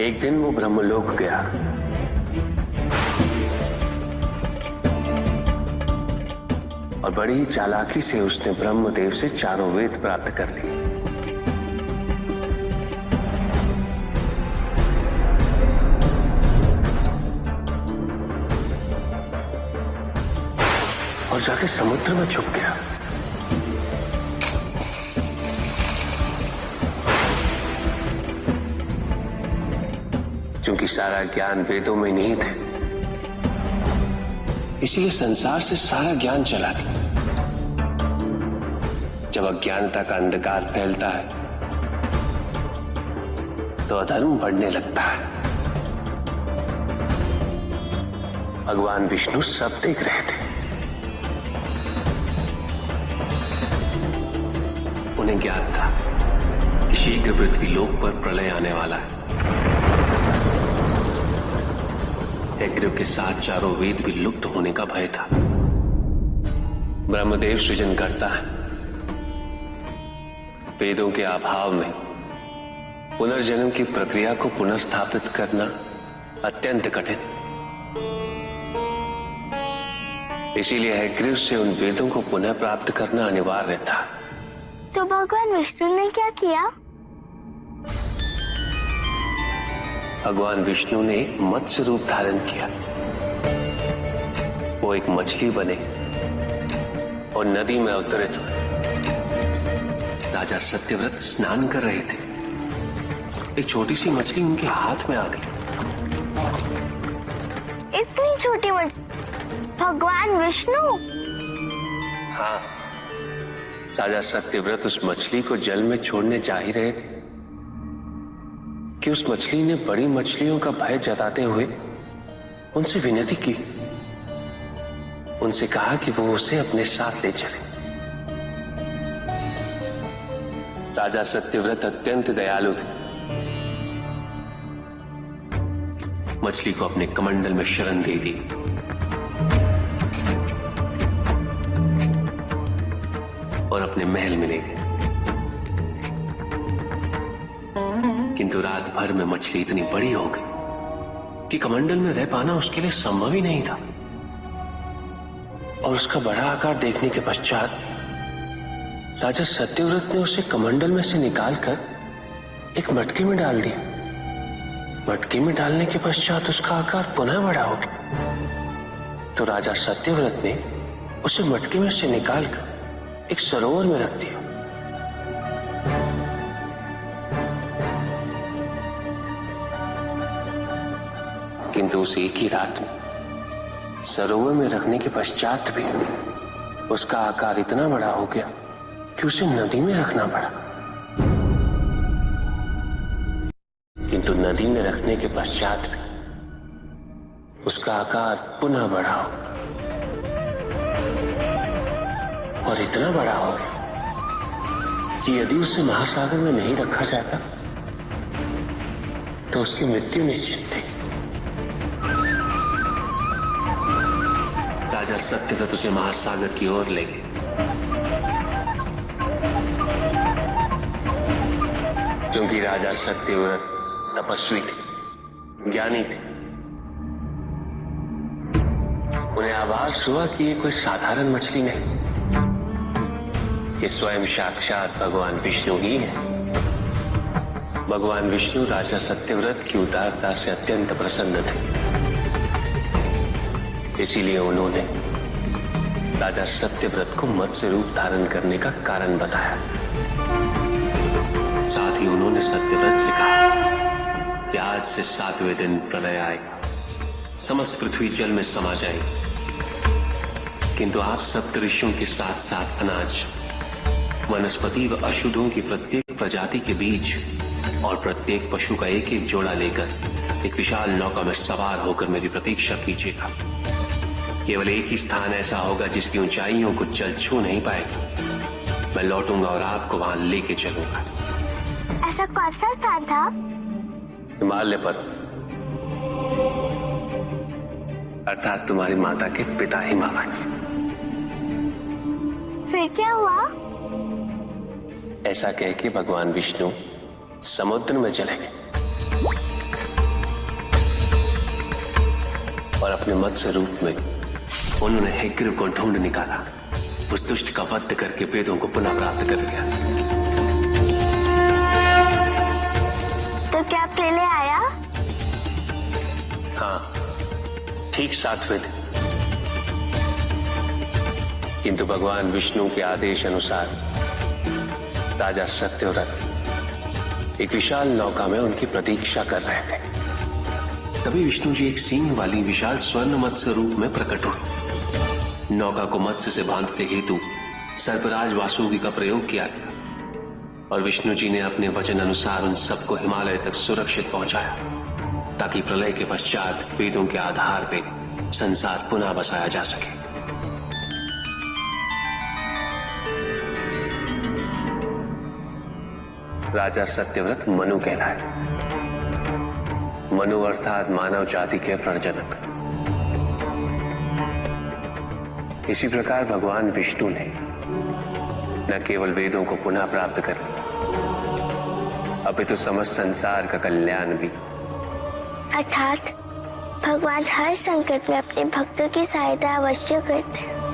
एक दिन वो ब्रह्मलोक गया। और बड़ी चालाकी से उसने ब्रह्मदेव से चारों वेद प्राप्त कर लिए। और जाके समुद्र में छुप गया। क्योंकि सारा ज्ञान वेदों में नहीं थे, इसलिए संसार से सारा ज्ञान चला गया। जब अज्ञानता का अंधकार फैलता है तो अधर्म बढ़ने लगता है। भगवान विष्णु सब देख रहे थे। उन्हें ज्ञात था कि शीघ्र पृथ्वी लोक पर प्रलय आने वाला है। हयग्रीव के साथ चारों वेद भी लुप्त होने का भय था। ब्रह्मदेव सृजन करता है। वेदों के अभाव में पुनर्जन्म की प्रक्रिया को पुनर्स्थापित करना अत्यंत कठिन। इसीलिए हयग्रीव से उन वेदों को पुनः प्राप्त करना अनिवार्य था। तो भगवान विष्णु ने क्या किया? भगवान विष्णु ने एक मत्स्य रूप धारण किया। वो एक मछली बने और नदी में अवतरित हुए। राजा सत्यव्रत स्नान कर रहे थे। एक छोटी सी मछली उनके हाथ में आ गई। इतनी छोटी मछली? भगवान विष्णु? हाँ, राजा सत्यव्रत उस मछली को जल में छोड़ने जा ही रहे थे कि उस मछली ने बड़ी मछलियों का भय जताते हुए उनसे विनती की। उनसे कहा कि वो उसे अपने साथ ले चले। राजा सत्यव्रत अत्यंत दयालु थे। मछली को अपने कमंडल में शरण दे दी और अपने महल में ले गए। किंतु रात भर में मछली इतनी बड़ी हो गई कि कमंडल में रह पाना उसके लिए संभव ही नहीं था। और उसका बड़ा आकार देखने के पश्चात राजा सत्यव्रत ने उसे कमंडल में से निकालकर एक मटके में डाल दिया। मटके में डालने के पश्चात उसका आकार पुनः बड़ा हो गया। तो राजा सत्यव्रत ने उसे मटके में से निकालकर एक सरोवर में रख दिया। किंतु उस एक ही रात में सरोवर में रखने के पश्चात भी उसका आकार इतना बड़ा हो गया कि उसे नदी में रखना पड़ा। किंतु नदी में रखने के पश्चात भी उसका आकार पुनः बढ़ा हो और इतना बड़ा हो गया कि यदि उसे महासागर में नहीं रखा जाता तो उसकी मृत्यु निश्चित थी। राजा सत्यव्रत उसे महासागर की ओर ले गए। क्योंकि राजा सत्यव्रत तपस्वी थे, ज्ञानी थे। उन्हें आभास हुआ कि ये कोई साधारण मछली नहीं, ये स्वयं साक्षात भगवान विष्णु ही है। भगवान विष्णु राजा सत्यव्रत की उदारता से अत्यंत प्रसन्न थे। इसीलिए उन्होंने राजा सत्यव्रत को मत्स्य रूप धारण करने का कारण बताया। साथ ही उन्होंने सत्यव्रत से कहा कि आज से 7वें दिन प्रलय आएगा, समस्त पृथ्वी जल में समा जाएगी। किंतु आप सप्त ऋषियों के साथ साथ अनाज, वनस्पति व अशुद्धों की प्रत्येक प्रजाति के बीज और प्रत्येक पशु का एक एक जोड़ा लेकर एक विशाल नौका में सवार होकर मेरी प्रतीक्षा कीजिएगा। केवल एक ही स्थान ऐसा होगा जिसकी ऊंचाइयों को जल छू नहीं पाएगा। मैं लौटूंगा और आपको वहां लेके चलूंगा। ऐसा कौन सा स्थान था? हिमालय पर, अर्थात तुम्हारी माता के पिता हिमालय। फिर क्या हुआ? ऐसा कह के भगवान विष्णु समुद्र में चले गए। और अपने मत्स्य रूप में उन्होंने हेग्रीव को ढूंढ निकाला, उस दुष्ट का वध करके वेदों को पुनः प्राप्त कर लिया। तो क्या प्रलय आया? हाँ, ठीक 7 वेद। किंतु भगवान विष्णु के आदेश अनुसार राजा सत्यव्रत एक विशाल नौका में उनकी प्रतीक्षा कर रहे थे। तभी विष्णु जी एक सींग वाली विशाल स्वर्ण मत्स्य रूप में प्रकट हुए। नौका को मत्स्य से बांधते हेतु सर्पराज वासुकी का प्रयोग किया गया और विष्णु जी ने अपने वचन अनुसार उन सबको हिमालय तक सुरक्षित पहुंचाया, ताकि प्रलय के पश्चात वेदों के आधार पर संसार पुनः बसाया जा सके। राजा सत्यव्रत मनु कहलाए। मनु अर्थात मानव जाति के प्रजनक। इसी प्रकार भगवान विष्णु ने न केवल वेदों को पुनः प्राप्त कर लिया, अपितु समस्त संसार का कल्याण भी। अर्थात भगवान हर संकट में अपने भक्तों की सहायता अवश्य करते हैं।